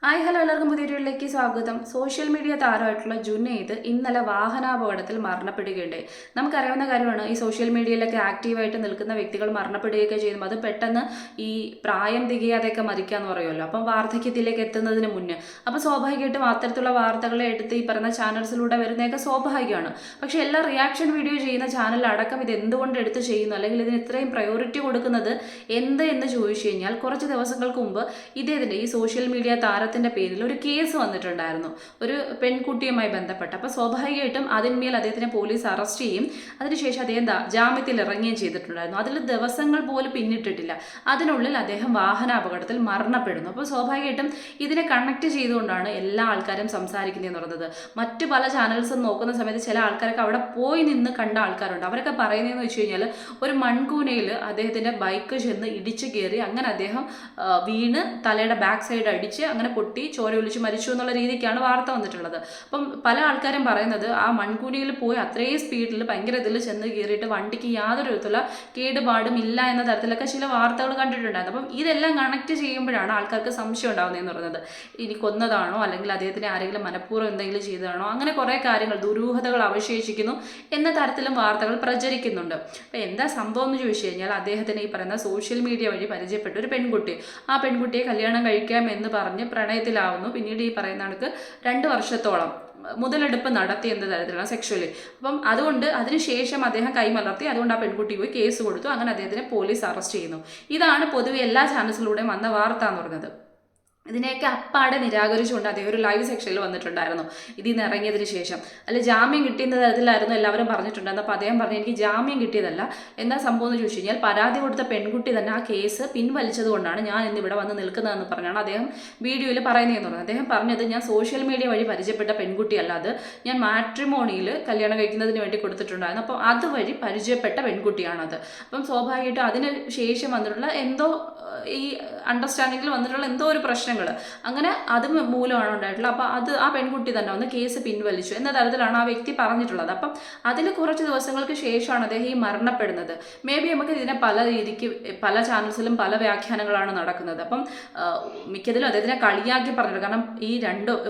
Hi hello എല്ലാവർക്കും പുതിയ വീഡിയോയിലേക്ക് സ്വാഗതം. സോഷ്യൽ മീഡിയ താരമായിട്ടുള്ള ജുനൈദ് ഇന്നലെ വാഹനാപകടത്തിൽ മരണപ്പെടുകയുണ്ടായി. നമുക്കറിയാവുന്ന കാര്യമാണ്, ഈ സോഷ്യൽ മീഡിയയിലൊക്കെ ആക്റ്റീവായിട്ട് നിൽക്കുന്ന വ്യക്തികൾ മരണപ്പെടുകയൊക്കെ ചെയ്യുമ്പോൾ അത് പെട്ടെന്ന് ഈ പ്രായം തികയാതെയൊക്കെ മരിക്കാന്ന് പറയുമല്ലോ. അപ്പം വാർദ്ധക്യത്തിലേക്ക് എത്തുന്നതിന് മുന്നേ അപ്പോൾ സ്വാഭാവികമായിട്ടും അത്തരത്തിലുള്ള വാർത്തകളെ എടുത്ത് ഈ പറയുന്ന ചാനൽസിലൂടെ വരുന്നതൊക്കെ സ്വാഭാവികമാണ്. പക്ഷേ എല്ലാ റിയാക്ഷൻ വീഡിയോ ചെയ്യുന്ന ചാനലടക്കം ഇത് എന്തുകൊണ്ട് എടുത്ത് ചെയ്യുന്നു, അല്ലെങ്കിൽ ഇതിന് ഇത്രയും പ്രയോറിറ്റി കൊടുക്കുന്നത് എന്ത് എന്ന് ചോദിച്ചു കഴിഞ്ഞാൽ, കുറച്ച് ദിവസങ്ങൾക്ക് മുമ്പ് ഇദ്ദേഹത്തിൻ്റെ ഈ സോഷ്യൽ മീഡിയ താരത്തിൻ്റെ പേരിൽ ഒരു കേസ് വന്നിട്ടുണ്ടായിരുന്നു, ഒരു പെൺകുട്ടിയുമായി ബന്ധപ്പെട്ട്. അപ്പോൾ സ്വാഭാവികമായിട്ടും അതിന്മേൽ അദ്ദേഹത്തിനെ പോലീസ് അറസ്റ്റ് ചെയ്യും. അതിനുശേഷം അദ്ദേഹം ജാമ്യത്തിൽ ഇറങ്ങുകയും ചെയ്തിട്ടുണ്ടായിരുന്നു. അതിൽ ദിവസങ്ങൾ പോലും പിന്നിട്ടിട്ടില്ല, അതിനുള്ളിൽ അദ്ദേഹം വാഹനാപകടത്തിൽ മരണപ്പെടുന്നു. അപ്പോൾ സ്വാഭാവികമായിട്ടും ഇതിനെ കണക്ട് ചെയ്തുകൊണ്ടാണ് എല്ലാ ആൾക്കാരും സംസാരിക്കുന്നതെന്ന് പറയുന്നത്. മറ്റു പല ചാനൽസും നോക്കുന്ന സമയത്ത് ചില ആൾക്കാരൊക്കെ അവിടെ പോയി നിന്ന് കണ്ട ആൾക്കാരുണ്ട്. അവരൊക്കെ പറയുന്നതെന്ന് വെച്ച് കഴിഞ്ഞാൽ, ഒരു മൺകൂനയിൽ അദ്ദേഹത്തിൻ്റെ ബൈക്ക് ചെന്ന് ഇടിച്ചു കയറി, അങ്ങനെ അദ്ദേഹം വീണ് തലയുടെ ബാക്ക് സൈഡ് അടിച്ച് അങ്ങനെ പൊട്ടി ചോര ഒലിച്ച് മരിച്ചു എന്നുള്ള രീതിക്കാണ് വാർത്ത വന്നിട്ടുള്ളത്. അപ്പം പല ആൾക്കാരും പറയുന്നത്, ആ മൺകൂനിയിൽ പോയി അത്രയും സ്പീഡിൽ ഭയങ്കര ഇതിൽ ചെന്ന് കയറിയിട്ട് വണ്ടിക്ക് യാതൊരു വിധത്തിലുള്ള കേടുപാടും ഇല്ല എന്ന തരത്തിലൊക്കെ ചില വാർത്തകൾ കണ്ടിട്ടുണ്ടായിരുന്നു. അപ്പം ഇതെല്ലാം കണക്ട് ചെയ്യുമ്പോഴാണ് ആൾക്കാർക്ക് സംശയം ഉണ്ടാകുന്നതെന്ന് പറയുന്നത്. ഇനി കൊന്നതാണോ, അല്ലെങ്കിൽ അദ്ദേഹത്തിന് ആരെങ്കിലും മനഃപൂർവ്വം എന്തെങ്കിലും ചെയ്തതാണോ, അങ്ങനെ കുറേ കാര്യങ്ങൾ, ദുരൂഹതകൾ അവശേഷിക്കുന്നു എന്ന തരത്തിലും വാർത്തകൾ പ്രചരിക്കുന്നുണ്ട്. അപ്പം എന്താ സംഭവം എന്ന് ചോദിച്ചു കഴിഞ്ഞാൽ, അദ്ദേഹത്തിന് ഈ പറയുന്ന സോഷ്യൽ മീഡിയ വഴി പരിചയപ്പെട്ട ഒരു പെൺകുട്ടി, ആ പെൺകുട്ടിയെ കല്യാണം കഴിക്കാം എന്ന് പറഞ്ഞ് പ്രണയത്തിലാവുന്നു. പിന്നീട് ഈ പറയുന്ന കണക്ക് 2 വർഷത്തോളം മുതലെടുപ്പ് നടത്തി എന്ന തരത്തിലാണ് സെക്ഷുവലി. അപ്പം അതുകൊണ്ട് അതിനുശേഷം അദ്ദേഹം കൈമലർത്തി, അതുകൊണ്ട് ആ പെൺകുട്ടി പോയി കേസ് കൊടുത്തു. അങ്ങനെ അദ്ദേഹത്തിനെ പോലീസ് അറസ്റ്റ് ചെയ്യുന്നു. ഇതാണ് പൊതുവെ എല്ലാ ചാനൽസിലൂടെയും വന്ന വാർത്ത എന്ന് പറയുന്നത്. ഇതിനെയൊക്കെ അപ്പാടെ നിരാകരിച്ചുകൊണ്ട് അദ്ദേഹം ഒരു ലൈവ് സെക്ഷനിൽ വന്നിട്ടുണ്ടായിരുന്നു ഇതിൽ നിന്ന് ഇറങ്ങിയതിന് ശേഷം. അല്ല, ജാമ്യം കിട്ടിയ തരത്തിലായിരുന്നു എല്ലാവരും പറഞ്ഞിട്ടുണ്ടായിരുന്നു. അപ്പോൾ അദ്ദേഹം പറഞ്ഞു, എനിക്ക് ജാമ്യം കിട്ടിയതല്ല. എന്താ സംഭവം എന്ന് ചോദിച്ചു കഴിഞ്ഞാൽ, പരാതി കൊടുത്ത പെൺകുട്ടി തന്നെ ആ കേസ് പിൻവലിച്ചത് കൊണ്ടാണ് ഞാൻ ഇന്നിവിടെ വന്ന് നിൽക്കുന്നതെന്ന് പറഞ്ഞാണ് അദ്ദേഹം വീഡിയോയിൽ പറയുന്നതെന്ന് പറഞ്ഞത്. അദ്ദേഹം പറഞ്ഞത്, ഞാൻ സോഷ്യൽ മീഡിയ വഴി പരിചയപ്പെട്ട പെൺകുട്ടിയല്ല, അത് ഞാൻ മാട്രിമോണിയിൽ കല്യാണം കഴിക്കുന്നതിന് വേണ്ടി കൊടുത്തിട്ടുണ്ടായിരുന്നു. അപ്പോൾ അതുവഴി പരിചയപ്പെട്ട പെൺകുട്ടിയാണത്. അപ്പം സ്വാഭാവികമായിട്ടും അതിന് ശേഷം വന്നിട്ടുള്ള എന്തോ ഈ അണ്ടർസ്റ്റാൻഡിങ്ങിൽ വന്നിട്ടുള്ള എന്തോ ഒരു പ്രശ്നങ്ങൾ, അങ്ങനെ അത് മൂലമാണ് ഉണ്ടായിട്ടുള്ളത്. അപ്പോൾ അത് ആ പെൺകുട്ടി തന്നെ വന്ന് കേസ് പിൻവലിച്ചു എന്ന തരത്തിലാണ് ആ വ്യക്തി പറഞ്ഞിട്ടുള്ളത്. അപ്പം അതിൽ കുറച്ച് ദിവസങ്ങൾക്ക് ശേഷമാണ് അദ്ദേഹം ഈ മരണപ്പെടുന്നത്. മേ ബി നമുക്ക് ഇതിനെ പല രീതിക്ക് പല ചാനൽസിലും പല വ്യാഖ്യാനങ്ങളാണ് നടക്കുന്നത്. അപ്പം മിക്കതിലും അദ്ദേഹത്തിനെ കളിയാക്കി പറഞ്ഞിട്ടുണ്ട്. കാരണം ഈ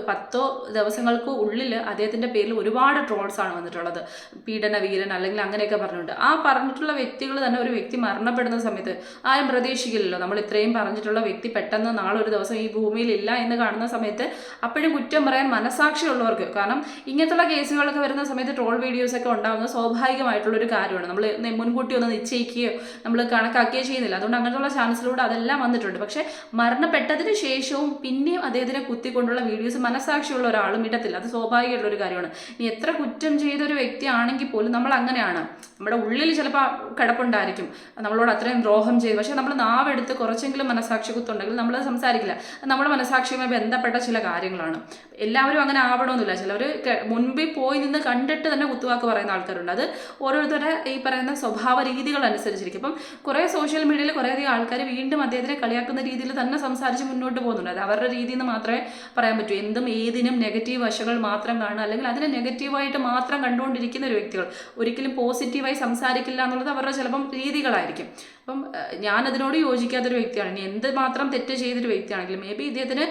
10 ദിവസങ്ങൾക്ക് ഉള്ളിൽ അദ്ദേഹത്തിൻ്റെ പേരിൽ ഒരുപാട് ട്രോൾസാണ് വന്നിട്ടുള്ളത്. പീഡന വീരൻ അല്ലെങ്കിൽ അങ്ങനെയൊക്കെ പറഞ്ഞിട്ടുണ്ട്. ആ പറഞ്ഞിട്ടുള്ള വ്യക്തികൾ തന്നെ ഒരു വ്യക്തി മരണപ്പെടുന്ന സമയത്ത് ആരും പ്രതീക്ഷിക്കില്ലല്ലോ, നമ്മൾ ഇത്രയും പറഞ്ഞിട്ടുള്ള വ്യക്തി പെട്ടെന്ന് നാളെ ഒരു ദിവസം ഈ ഭൂമിയിലില്ല എന്ന് കാണുന്ന സമയത്ത് അപ്പോഴും കുറ്റം പറയാൻ മനസാക്ഷിയുള്ളവർക്ക്, കാരണം ഇങ്ങനത്തുള്ള കേസുകളൊക്കെ വരുന്ന സമയത്ത് ട്രോൾ വീഡിയോസൊക്കെ ഉണ്ടാകുന്നത് സ്വാഭാവികമായിട്ടുള്ളൊരു കാര്യമാണ്. നമ്മൾ മുൻകൂട്ടി ഒന്ന് നിശ്ചയിക്കുകയോ നമ്മൾ കണക്കാക്കുകയോ ചെയ്യുന്നില്ല. അതുകൊണ്ട് അങ്ങനത്തുള്ള ചാൻസിലൂടെ അതെല്ലാം വന്നിട്ടുണ്ട്. പക്ഷേ മരണപ്പെട്ടതിന് ശേഷവും പിന്നെയും അദ്ദേഹത്തിനെ കുത്തിക്കൊണ്ടുള്ള വീഡിയോസ് മനസാക്ഷിയുള്ള ഒരാളും ഇടത്തില്ല. അത് സ്വാഭാവികമായിട്ടുള്ളൊരു കാര്യമാണ്. ഇനി എത്ര കുറ്റം ചെയ്തൊരു വ്യക്തിയാണെങ്കിൽ പോലും നമ്മൾ അങ്ങനെയാണ്, നമ്മുടെ ഉള്ളിൽ ചിലപ്പോൾ കിടപ്പുണ്ടായിരിക്കും നമ്മളോട് അത്രയും ദ്രോഹം ചെയ്തു, പക്ഷേ നമ്മൾ നാവെടുത്ത് കുറച്ചെങ്കിലും മനസാക്ഷി കുത്തുണ്ടെങ്കിൽ നമ്മൾ സംസാരിക്കില്ല. നമ്മുടെ മനസാക്ഷിയുമായി ബന്ധപ്പെട്ട ചില കാര്യങ്ങളാണ്. എല്ലാവരും അങ്ങനെ ആവണമെന്നില്ല. ചിലവർ മുൻപിൽ പോയി നിന്ന് കണ്ടിട്ട് തന്നെ കുത്തുവാക്ക് പറയുന്ന ആൾക്കാരുണ്ട്. അത് ഓരോരുത്തരുടെ ഈ പറയുന്ന സ്വഭാവ രീതികൾ അനുസരിച്ചിരിക്കും. അപ്പം കുറേ സോഷ്യൽ മീഡിയയിൽ കുറേയധികം ആൾക്കാർ വീണ്ടും അദ്ദേഹത്തിനെ കളിയാക്കുന്ന രീതിയിൽ തന്നെ സംസാരിച്ച് മുന്നോട്ട് പോകുന്നുണ്ട്. അത് അവരുടെ രീതിയിൽ നിന്ന് മാത്രമേ പറയാൻ പറ്റൂ. എന്തും ഏതിനും നെഗറ്റീവ് വശങ്ങൾ മാത്രം കാണുക, അല്ലെങ്കിൽ അതിനെ നെഗറ്റീവായിട്ട് മാത്രം കണ്ടുകൊണ്ടിരിക്കുന്ന ഒരു വ്യക്തികൾ ഒരിക്കലും പോസിറ്റീവായി സംസാരിക്കില്ല എന്നുള്ളത് അവരുടെ ചിലപ്പം രീതികളായിരിക്കും. അപ്പം ഞാനതിനോട് യോജിക്കാത്തൊരു വ്യക്തിയാണ്. ഇനി എന്തുമാത്രം തെറ്റ് ചെയ്തൊരു വ്യക്തിയാണെങ്കിലും മേ ബി ഇദ്ദേഹത്തിന്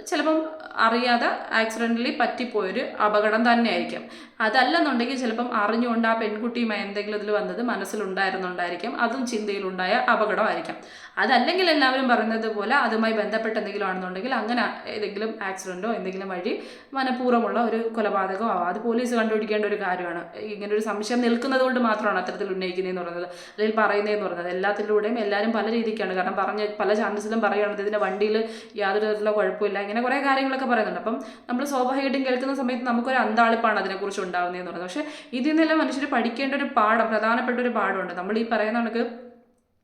ചിലപ്പം അറിയാതെ ആക്സിഡൻ്റലി പറ്റിപ്പോയൊരു അപകടം തന്നെയായിരിക്കും. അതല്ലെന്നുണ്ടെങ്കിൽ ചിലപ്പം അറിഞ്ഞുകൊണ്ട് ആ പെൺകുട്ടിയുമായി എന്തെങ്കിലും ഇതിൽ വന്നത് മനസ്സിലുണ്ടായിരുന്നുണ്ടായിരിക്കും, അതും ചിന്തയിലുണ്ടായ അപകടമായിരിക്കും. അതല്ലെങ്കിൽ എല്ലാവരും പറയുന്നത് പോലെ അതുമായി ബന്ധപ്പെട്ട് എന്തെങ്കിലും ആണെന്നുണ്ടെങ്കിൽ അങ്ങനെ ഏതെങ്കിലും ആക്സിഡൻറ്റോ എന്തെങ്കിലും വഴി മനഃപൂർവ്വമുള്ള ഒരു കൊലപാതകമോ ആവാം. അത് പോലീസ് കണ്ടുപിടിക്കേണ്ട ഒരു കാര്യമാണ്. ഇങ്ങനൊരു സംശയം നിൽക്കുന്നത് കൊണ്ട് മാത്രമാണ് അത്തരത്തിൽ ഉന്നയിക്കുന്നതെന്ന് പറയുന്നത്, അല്ലെങ്കിൽ പറയുന്നതെന്ന് പറയുന്നത്. എല്ലാത്തിലൂടെയും എല്ലാവരും പല രീതിക്കാണ്. കാരണം പല ചാനൽസിലും പറയുകയാണെങ്കിൽ ഇതിൻ്റെ വണ്ടിയിൽ യാതൊരു തരത്തിലുള്ള കുഴപ്പമില്ല, ഇങ്ങനെ കുറേ കാര്യങ്ങളൊക്കെ പറയുന്നുണ്ട്. അപ്പം നമ്മൾ സ്വാഭാവികമായിട്ടും കേൾക്കുന്ന സമയത്ത് നമുക്കൊരു അന്താളിപ്പാണ് അതിനെക്കുറിച്ച് ഉണ്ടാകുന്നതെന്ന് പറയുന്നത്. പക്ഷേ ഇതിൽ നിന്നെല്ലാം മനുഷ്യർ പഠിക്കേണ്ട ഒരു പാഠം, പ്രധാനപ്പെട്ട ഒരു പാഠമുണ്ട്. നമ്മൾ ഈ പറയുന്ന കണക്ക്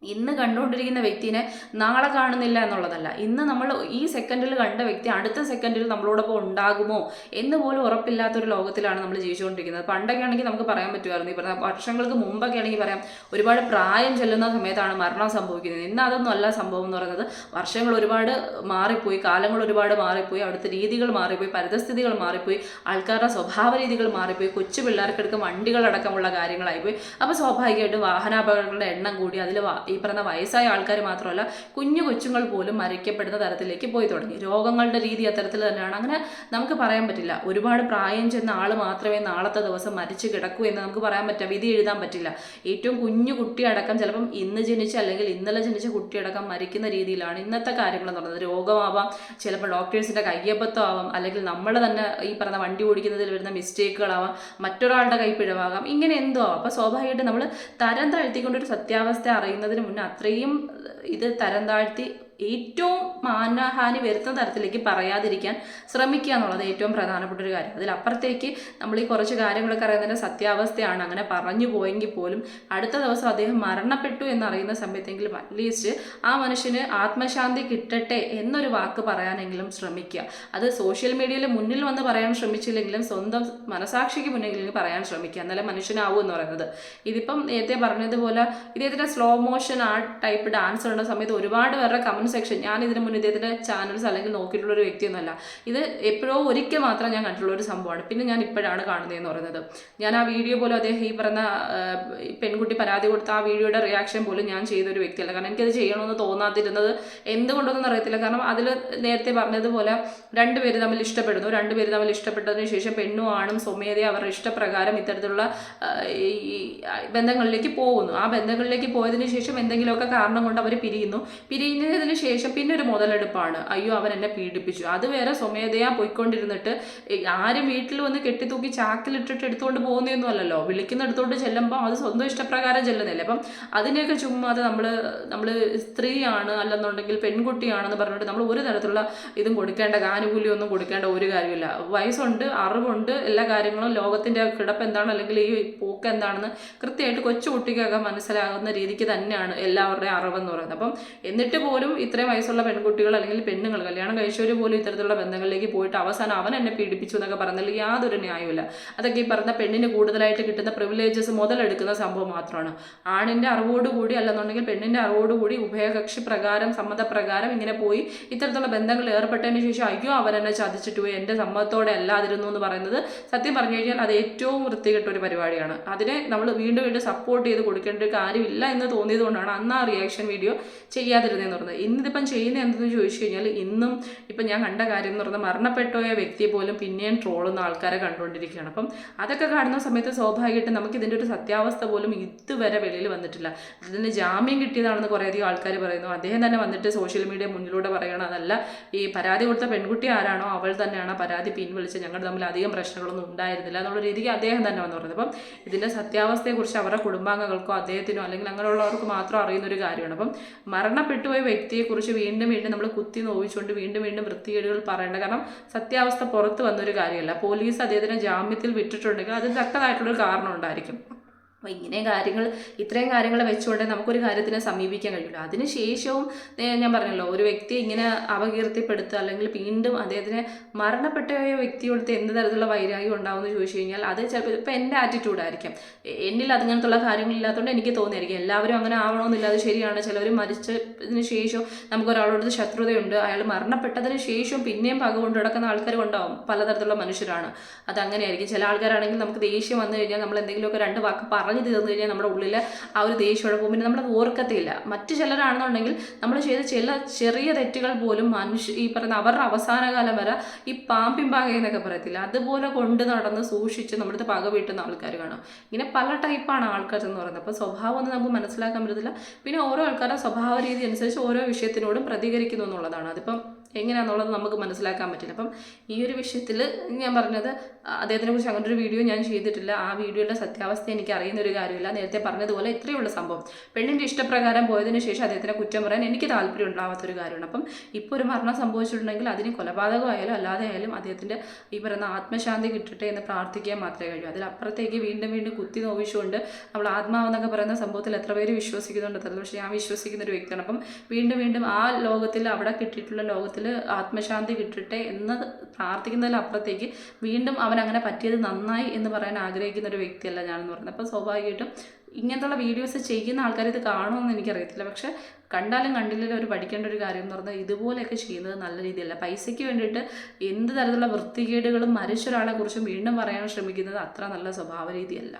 ഇന്ന് കണ്ടുകൊണ്ടിരിക്കുന്ന വ്യക്തിനെ നാളെ കാണുന്നില്ല എന്നുള്ളതല്ല. ഇന്ന് നമ്മൾ ഈ സെക്കൻഡിൽ കണ്ട വ്യക്തി അടുത്ത സെക്കൻഡിൽ നമ്മളോടൊപ്പം ഉണ്ടാകുമോ എന്ന് പോലും ഉറപ്പില്ലാത്തൊരു ലോകത്തിലാണ് നമ്മൾ ജീവിച്ചുകൊണ്ടിരിക്കുന്നത്. പണ്ടൊക്കെ ആണെങ്കിൽ നമുക്ക് പറയാൻ പറ്റുമായിരുന്നു. ഈ പറഞ്ഞ വർഷങ്ങൾക്ക് മുമ്പൊക്കെ ആണെങ്കിൽ പറയാം, ഒരുപാട് പ്രായം ചെല്ലുന്ന സമയത്താണ് മരണം സംഭവിക്കുന്നത്. ഇന്ന് അതൊന്നും അല്ല സംഭവം എന്ന് പറയുന്നത്. വർഷങ്ങൾ ഒരുപാട് മാറിപ്പോയി, കാലങ്ങൾ ഒരുപാട് മാറിപ്പോയി, അവിടുത്തെ രീതികൾ മാറിപ്പോയി, പരിതസ്ഥിതികൾ മാറിപ്പോയി, ആൾക്കാരുടെ സ്വഭാവ രീതികൾ മാറിപ്പോയി, കൊച്ചു പിള്ളേർക്കെടുക്കും വണ്ടികളടക്കമുള്ള കാര്യങ്ങളായിപ്പോയി. അപ്പോൾ സ്വാഭാവികമായിട്ടും വാഹനാപകടങ്ങളുടെ എണ്ണം കൂടി, അതിൽ ഈ പറഞ്ഞ വയസ്സായ ആൾക്കാർ മാത്രമല്ല കുഞ്ഞു കൊച്ചുങ്ങൾ പോലും മരിക്കപ്പെടുന്ന തരത്തിലേക്ക് പോയി തുടങ്ങി. രോഗങ്ങളുടെ രീതി അത്തരത്തിൽ തന്നെയാണ്. അങ്ങനെ നമുക്ക് പറയാൻ പറ്റില്ല. ഒരുപാട് പ്രായം ചെന്ന ആൾ മാത്രമേ നാളത്തെ ദിവസം മരിച്ചു കിടക്കൂ എന്ന് നമുക്ക് പറയാൻ പറ്റില്ല, വിധി എഴുതാൻ പറ്റില്ല. ഏറ്റവും കുഞ്ഞു കുട്ടിയടക്കം ചിലപ്പം ഇന്ന് ജനിച്ച അല്ലെങ്കിൽ ഇന്നലെ ജനിച്ച കുട്ടിയടക്കം മരിക്കുന്ന രീതിയിലാണ് ഇന്നത്തെ കാര്യങ്ങൾ എന്ന് പറയുന്നത്. രോഗമാവാം, ചിലപ്പോൾ ഡോക്ടേഴ്സിൻ്റെ കയ്യബദ്ധം ആവാം, അല്ലെങ്കിൽ നമ്മൾ തന്നെ ഈ പറഞ്ഞ വണ്ടി ഓടിക്കുന്നതിൽ വരുന്ന മിസ്റ്റേക്കുകളാവാം, മറ്റൊരാളുടെ കൈപ്പിഴവാകാം, ഇങ്ങനെ എന്തോ ആവാം. അപ്പോൾ സ്വാഭാവികമായിട്ട് നമ്മൾ തരം താഴ്ത്തിക്കൊണ്ടൊരു സത്യാവസ്ഥ അറിയുന്നതിന് മുന്നേ അത്രയും ഇത് തരം താഴ്ത്തി ഏറ്റവും മാനഹാനി വരുത്തുന്ന തരത്തിലേക്ക് പറയാതിരിക്കാൻ ശ്രമിക്കുക എന്നുള്ളത് ഏറ്റവും പ്രധാനപ്പെട്ട ഒരു കാര്യം. അതിലപ്പുറത്തേക്ക് നമ്മൾ ഈ കുറച്ച് കാര്യങ്ങളൊക്കെ അറിയുന്നതിൻ്റെ സത്യാവസ്ഥയാണ്, അങ്ങനെ പറഞ്ഞു പോയെങ്കിൽ പോലും അടുത്ത ദിവസം അദ്ദേഹം മരണപ്പെട്ടു എന്നറിയുന്ന സമയത്തെങ്കിലും അറ്റ്ലീസ്റ്റ് ആ മനുഷ്യന് ആത്മശാന്തി കിട്ടട്ടെ എന്നൊരു വാക്ക് പറയാനെങ്കിലും ശ്രമിക്കുക. അത് സോഷ്യൽ മീഡിയയിൽ മുന്നിൽ വന്ന് പറയാൻ ശ്രമിച്ചില്ലെങ്കിലും സ്വന്തം മനസാക്ഷിക്ക് മുന്നെങ്കിലും പറയാൻ ശ്രമിക്കുക, എന്നാലേ മനുഷ്യനാവും എന്ന് പറയുന്നത്. ഇതിപ്പം നേരത്തെ പറഞ്ഞതുപോലെ ഇദ്ദേഹത്തിൻ്റെ സ്ലോ മോഷൻ ആ ടൈപ്പ് ഡാൻസ് ഉള്ള സമയത്ത് ഒരുപാട് പേരുടെ കമൻറ്റ് സെക്ഷൻ, ഞാൻ ഇതിന് മുന്നേ ഇദ്ദേഹത്തിൻ്റെ ചാനൽസ് അല്ലെങ്കിൽ നോക്കിയിട്ടുള്ളൊരു വ്യക്തിയൊന്നുമല്ല. ഇത് എപ്പോഴോ ഒരിക്കൽ മാത്രം ഞാൻ കണ്ടിട്ടുള്ളൊരു സംഭവമാണ്. പിന്നെ ഞാൻ ഇപ്പോഴാണ് കാണുന്നതെന്ന് പറയുന്നത്. ഞാൻ ആ വീഡിയോ പോലും അദ്ദേഹം ഈ പറഞ്ഞ പെൺകുട്ടി പരാതി കൊടുത്ത ആ വീഡിയോയുടെ റിയാക്ഷൻ പോലും ഞാൻ ചെയ്തൊരു വ്യക്തിയല്ല. കാരണം എനിക്കത് ചെയ്യണമെന്ന് തോന്നാതിരുന്നത് എന്തുകൊണ്ടൊന്നും അറിയത്തില്ല. കാരണം അതിൽ നേരത്തെ പറഞ്ഞതുപോലെ രണ്ടുപേര് തമ്മിൽ ഇഷ്ടപ്പെടുന്നു. രണ്ടുപേര് തമ്മിൽ ഇഷ്ടപ്പെട്ടതിന് ശേഷം പെണ്ണും ആണും സ്വമേധയെ അവരുടെ ഇഷ്ടപ്രകാരം ഇത്തരത്തിലുള്ള ഈ ബന്ധങ്ങളിലേക്ക് പോകുന്നു. ആ ബന്ധങ്ങളിലേക്ക് പോയതിനു ശേഷം എന്തെങ്കിലുമൊക്കെ കാരണം കൊണ്ട് അവർ പിരിയുന്നതിന് ശേഷം പിന്നെ ഒരു മുതലെടുപ്പാണ്. അയ്യോ അവൻ എന്നെ പീഡിപ്പിച്ചു. അത് വേറെ സ്വമേധയാ പോയിക്കൊണ്ടിരുന്നിട്ട് ആരും വീട്ടിൽ വന്ന് കെട്ടിത്തൂക്കി ചാക്കിലിട്ടിട്ട് എടുത്തുകൊണ്ട് പോകുന്നതൊന്നും അല്ലല്ലോ. വിളിക്കുന്നെടുത്തോണ്ട് ചെല്ലുമ്പോൾ അത് സ്വന്തം ഇഷ്ടപ്രകാരം ചെല്ലുന്നില്ല. അപ്പം അതിനെയൊക്കെ ചുമ്മാതെ നമ്മൾ സ്ത്രീയാണ് അല്ലെന്നുണ്ടെങ്കിൽ പെൺകുട്ടിയാണെന്ന് പറഞ്ഞിട്ട് നമ്മൾ ഒരു തരത്തിലുള്ള ഇതും കൊടുക്കേണ്ട, ആനുകൂല്യമൊന്നും കൊടുക്കേണ്ട ഒരു കാര്യമില്ല. വയസ്സുണ്ട്, അറിവുണ്ട്, എല്ലാ കാര്യങ്ങളും ലോകത്തിൻ്റെ കിടപ്പ് എന്താണ് അല്ലെങ്കിൽ ഈ പോക്ക് എന്താണെന്ന് കൃത്യമായിട്ട് കൊച്ചുകുട്ടിക്കൊക്കെ മനസ്സിലാകുന്ന രീതിക്ക് തന്നെയാണ് എല്ലാവരുടെയും അറിവെന്ന് പറയുന്നത്. അപ്പം എന്നിട്ട് പോലും ഇത്രയും വയസ്സുള്ള പെൺകുട്ടികൾ അല്ലെങ്കിൽ പെണ്ണുങ്ങൾ കല്യാണം കഴിച്ചവർ പോലും ഇത്തരത്തിലുള്ള ബന്ധങ്ങളിലേക്ക് പോയിട്ട് അവസാനം അവൻ എന്നെ പീഡിപ്പിച്ചു എന്നൊക്കെ പറഞ്ഞാൽ യാതൊരു ന്യായമില്ല. അതൊക്കെ ഈ പറഞ്ഞ പെണ്ണിന് കൂടുതലായിട്ട് കിട്ടുന്ന പ്രിവിലേജസ് മുതലെടുക്കുന്ന സംഭവം മാത്രമാണ്. ആണിൻ്റെ അറിവോടുകൂടി അല്ലെന്നുണ്ടെങ്കിൽ പെണ്ണിൻ്റെ അറിവോടുകൂടി ഉഭയകക്ഷി പ്രകാരം സമ്മതപ്രകാരം ഇങ്ങനെ പോയി ഇത്തരത്തിലുള്ള ബന്ധങ്ങളിൽ ഏർപ്പെട്ടതിന് ശേഷം അയ്യോ അവൻ എന്നെ ചതിച്ചിട്ട് പോയി എൻ്റെ സമ്മതത്തോടെ അല്ലാതിരുന്നു എന്ന് പറയുന്നത് സത്യം പറഞ്ഞു കഴിഞ്ഞാൽ അത് ഏറ്റവും വൃത്തികെട്ട ഒരു പരിപാടിയാണ്. അതിനെ നമ്മൾ വീണ്ടും വീണ്ടും സപ്പോർട്ട് ചെയ്ത് കൊടുക്കേണ്ട ഒരു കാര്യമില്ല എന്ന് തോന്നിയത് കൊണ്ടാണ് അന്ന് ആ റിയാക്ഷൻ വീഡിയോ ചെയ്യാതിരുന്നതെന്ന് പറഞ്ഞത്. ഇന്നിതിപ്പം ചെയ്യുന്നത് എന്തെന്ന് ചോദിച്ചു കഴിഞ്ഞാൽ ഇന്നും ഇപ്പം ഞാൻ കണ്ട കാര്യം എന്ന് പറഞ്ഞാൽ മരണപ്പെട്ടുപോയ വ്യക്തിയെ പോലും പിന്നെയും ട്രോളുന്ന ആൾക്കാരെ കണ്ടുകൊണ്ടിരിക്കുകയാണ്. അപ്പം അതൊക്കെ കാണുന്ന സമയത്ത് സ്വാഭാവികമായിട്ടും നമുക്ക് ഇതിൻ്റെ ഒരു സത്യാവസ്ഥ പോലും ഇതുവരെ വെളിയിൽ വന്നിട്ടില്ല. ഇതിന് ജാമ്യം കിട്ടിയതാണെന്ന് കുറേയധികം ആൾക്കാർ പറയുന്നു. അദ്ദേഹം തന്നെ വന്നിട്ട് സോഷ്യൽ മീഡിയ മുന്നിലൂടെ പറയണം അതല്ല, ഈ പരാതി കൊടുത്ത പെൺകുട്ടി ആരാണോ അവൾ തന്നെയാണ് പരാതി പിൻവലിച്ച്, ഞങ്ങൾ തമ്മിൽ അധികം പ്രശ്നങ്ങളൊന്നും ഉണ്ടായിരുന്നില്ല എന്നുള്ള രീതിക്ക് അദ്ദേഹം തന്നെ വന്ന് പറയുന്നത്. അപ്പം ഇതിൻ്റെ സത്യാവസ്ഥയെക്കുറിച്ച് അവരുടെ കുടുംബാംഗങ്ങൾക്കോ അദ്ദേഹത്തിനോ അല്ലെങ്കിൽ അങ്ങനെയുള്ളവർക്ക് മാത്രം അറിയുന്നൊരു കാര്യമാണ്. അപ്പം മരണപ്പെട്ടുപോയ വ്യക്തിയെക്കുറിച്ച് വീണ്ടും വീണ്ടും നമ്മൾ കുത്തി നോവിച്ചുകൊണ്ട് വീണ്ടും വീണ്ടും വൃത്തികേടുകൾ പറയേണ്ട, കാരണം സത്യാവസ്ഥ പുറത്ത് വന്നൊരു കാര്യമല്ല. പോലീസ് അദ്ദേഹത്തിനെ ജാമ്യത്തിൽ വിട്ടിട്ടുണ്ടെങ്കിൽ അതിന് തക്കതായിട്ടുള്ളൊരു കാരണം ഉണ്ടായിരിക്കും. അപ്പോൾ ഇത്രയും കാര്യങ്ങൾ വെച്ചുകൊണ്ട് നമുക്കൊരു കാര്യത്തിനെ സമീപിക്കാൻ കഴിയില്ല. അതിനുശേഷവും ഞാൻ പറഞ്ഞല്ലോ, ഒരു വ്യക്തിയെ ഇങ്ങനെ അപകീർത്തിപ്പെടുത്തുക അല്ലെങ്കിൽ വീണ്ടും അദ്ദേഹത്തിന് മരണപ്പെട്ട വ്യക്തിയോടത്ത് എന്ത് തരത്തിലുള്ള വൈരാഗ്യം ഉണ്ടാവുമെന്ന് ചോദിച്ചു കഴിഞ്ഞാൽ അത് ചിലപ്പോൾ ഇപ്പോൾ എൻ്റെ ആറ്റിറ്റ്യൂഡായിരിക്കും. എന്നിൽ അങ്ങനത്തുള്ള കാര്യങ്ങളില്ലാത്തതുകൊണ്ട് എനിക്ക് തോന്നിയായിരിക്കും. എല്ലാവരും അങ്ങനെ ആവണമെന്നില്ല, അത് ശരിയാണ്. ചിലവർ മരിച്ചതിന് ശേഷം നമുക്കൊരാളോട് ശത്രുതയുണ്ട്, അയാൾ മരണപ്പെട്ടതിന് ശേഷം പിന്നെയും പക കൊണ്ട് കിടക്കുന്ന ആൾക്കാർ ഉണ്ടാവും. പലതരത്തിലുള്ള മനുഷ്യരാണ്, അതങ്ങനെയായിരിക്കും. ചില ആൾക്കാരാണെങ്കിൽ നമുക്ക് ദേഷ്യം വന്നു കഴിഞ്ഞാൽ നമ്മൾ എന്തെങ്കിലുമൊക്കെ രണ്ട് വാക്ക് പറഞ്ഞു തീർന്നു കഴിഞ്ഞാൽ നമ്മുടെ ഉള്ളിൽ ആ ഒരു ദേഷ്യം പോകും, പിന്നെ നമ്മളത് ഓർക്കത്തില്ല. മറ്റു ചിലരാണെന്നുണ്ടെങ്കിൽ നമ്മൾ ചെയ്ത ചില ചെറിയ തെറ്റുകൾ പോലും ഈ പറയുന്ന അവരുടെ അവസാന കാലം വരെ ഈ പാമ്പിമ്പാകയെന്നൊക്കെ പറയത്തില്ല, അതുപോലെ കൊണ്ട് നടന്ന് സൂക്ഷിച്ച് നമ്മുടെ പക വീട്ടുന്ന ആൾക്കാർ കാണാം. ഇങ്ങനെ പല ടൈപ്പാണ് ആൾക്കാർ എന്ന് പറയുന്നത്. അപ്പോൾ സ്വഭാവം ഒന്നും നമുക്ക് മനസ്സിലാക്കാൻ പറ്റത്തില്ല. പിന്നെ ഓരോ ആൾക്കാരുടെ സ്വഭാവ രീതി അനുസരിച്ച് ഓരോ വിഷയത്തിനോടും പ്രതികരിക്കുന്നു എന്നുള്ളതാണ്. അതിപ്പം എങ്ങനെയാണെന്നുള്ളത് നമുക്ക് മനസ്സിലാക്കാൻ പറ്റില്ല. അപ്പം ഈ ഒരു വിഷയത്തിൽ ഞാൻ പറഞ്ഞത് അദ്ദേഹത്തിനെ കുറിച്ച് അങ്ങനെ ഒരു വീഡിയോ ഞാൻ ചെയ്തിട്ടില്ല. ആ വീഡിയോയുടെ സത്യാവസ്ഥ എനിക്ക് അറിയുന്ന ഒരു കാര്യമില്ല. നേരത്തെ പറഞ്ഞതുപോലെ ഇത്രയുള്ള സംഭവം പെണ്ണിൻ്റെ ഇഷ്ടപ്രകാരം പോയതിന് ശേഷം അദ്ദേഹത്തിനെ കുറ്റം പറയാൻ എനിക്ക് താല്പര്യം ഉണ്ടാവാത്തൊരു കാര്യമാണ്. അപ്പം ഇപ്പോൾ ഒരു മരണം സംഭവിച്ചിട്ടുണ്ടെങ്കിൽ അതിന് കൊലപാതകമായാലും അല്ലാതെ ആയാലും അദ്ദേഹത്തിൻ്റെ ഈ പറയുന്ന ആത്മശാന്തി കിട്ടട്ടെ എന്ന് പ്രാർത്ഥിക്കാൻ മാത്രമേ കഴിയൂ. അതിലപ്പുറത്തേക്ക് വീണ്ടും വീണ്ടും കുത്തി നോവിച്ചുകൊണ്ട് നമ്മൾ ആത്മാവെന്നൊക്കെ പറയുന്ന സംഭവത്തിൽ എത്ര പേര് വിശ്വസിക്കുന്നുണ്ട് തരുന്നത്. പക്ഷേ ഞാൻ വിശ്വസിക്കുന്ന ഒരു വ്യക്തിയാണ്. അപ്പം വീണ്ടും വീണ്ടും ആ ലോകത്തിൽ അവിടെ കിട്ടിയിട്ടുള്ള ലോകത്തിൽ ആത്മശാന്തി കിട്ടട്ടെ എന്ന് പ്രാർത്ഥിക്കുന്നതിലപ്പുറത്തേക്ക് വീണ്ടും അവൻ അങ്ങനെ പറ്റിയത് നന്നായി എന്ന് പറയാൻ ആഗ്രഹിക്കുന്ന ഒരു വ്യക്തിയല്ല ഞാനെന്ന് പറയുന്നത്. അപ്പോൾ സ്വാഭാവികമായിട്ടും ഇങ്ങനത്തുള്ള വീഡിയോസ് ചെയ്യുന്ന ആൾക്കാർ ഇത് കാണുമെന്ന് എനിക്കറിയത്തില്ല. പക്ഷെ കണ്ടാലും കണ്ടില്ലെങ്കിലും അവർ പഠിക്കേണ്ട ഒരു കാര്യം എന്ന് പറഞ്ഞാൽ ഇതുപോലെയൊക്കെ ചെയ്യുന്നത് നല്ല രീതിയല്ല. പൈസയ്ക്ക് വേണ്ടിയിട്ട് എന്ത് തരത്തിലുള്ള വൃത്തികേടുകളും മരിച്ചൊരാളെ കുറിച്ചും വീണ്ടും പറയാൻ ശ്രമിക്കുന്നത് അത്ര നല്ല സ്വഭാവ രീതിയല്ല.